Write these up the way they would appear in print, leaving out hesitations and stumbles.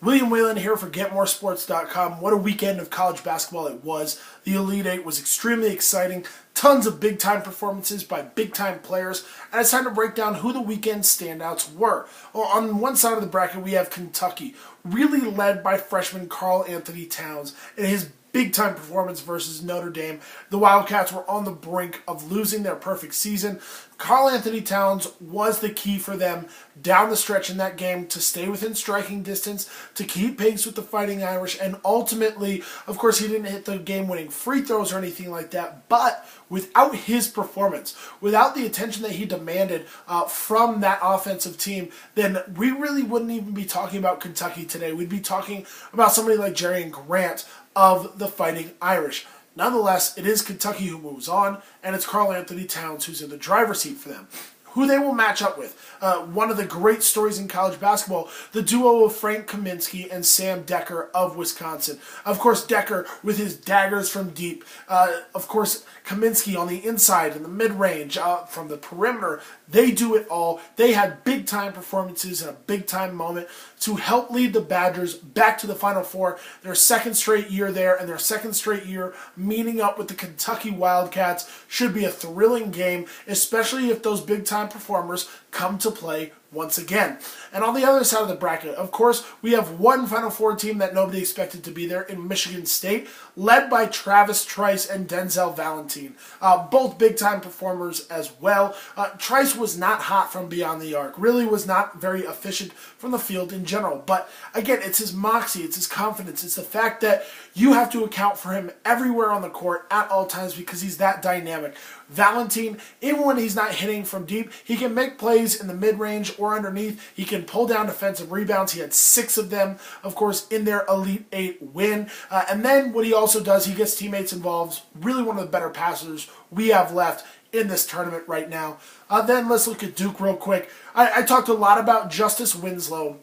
William Whalen here for GetMoreSports.com. What a weekend of college basketball it was. The Elite Eight was extremely exciting. Tons of big-time performances by big-time players. And it's time to break down who the weekend standouts were. Well, on one side of the bracket, we have Kentucky, really led by freshman Karl Anthony Towns and his big-time performance versus Notre Dame. The Wildcats were on the brink of losing their perfect season. Karl Anthony Towns was the key for them down the stretch in that game to stay within striking distance, to keep pace with the Fighting Irish, and ultimately, of course, he didn't hit the game-winning free throws or anything like that, but without his performance, without the attention that he demanded from that offensive team, then we really wouldn't even be talking about Kentucky today. We'd be talking about somebody like Jerian Grant of the Fighting Irish. Nonetheless, it is Kentucky who moves on, and it's Karl Anthony Towns who's in the driver's seat for them. Who they will match up with. One of the great stories in college basketball, the duo of Frank Kaminsky and Sam Dekker of Wisconsin. Of course, Dekker with his daggers from deep. Of course, Kaminsky on the inside and the mid-range, from the perimeter. They do it all. They had big-time performances in a big-time moment to help lead the Badgers back to the Final Four. Their second straight year there, and their second straight year meeting up with the Kentucky Wildcats should be a thrilling game, especially if those big-time performers come to play once again. And on the other side of the bracket, of course, we have one Final Four team that nobody expected to be there in Michigan State, led by Travis Trice and Denzel Valentine. Both big-time performers as well. Trice was not hot from beyond the arc, really was not very efficient from the field in general. But again, it's his moxie, it's his confidence, it's the fact that you have to account for him everywhere on the court at all times because he's that dynamic. Valentine, even when he's not hitting from deep, he can make plays in the mid-range or underneath. He can pull down defensive rebounds. He had 6 of them, of course, in their Elite Eight win. And then what he also does, he gets teammates involved. Really one of the better passers we have left in this tournament right now. Then let's look at Duke real quick. I talked a lot about Justice Winslow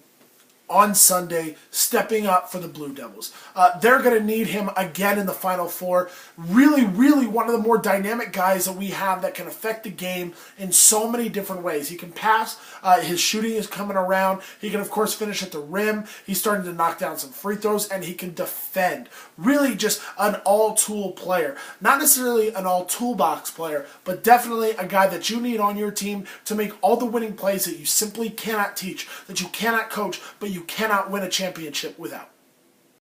on Sunday, stepping up for the Blue Devils. They're going to need him again in the Final Four. Really, really one of the more dynamic guys that we have that can affect the game in so many different ways. He can pass. His shooting is coming around. He can, of course, finish at the rim. He's starting to knock down some free throws, and he can defend. Really just an all-tool player. Not necessarily an all-toolbox player, but definitely a guy that you need on your team to make all the winning plays that you simply cannot teach, that you cannot coach, but you cannot win a championship without.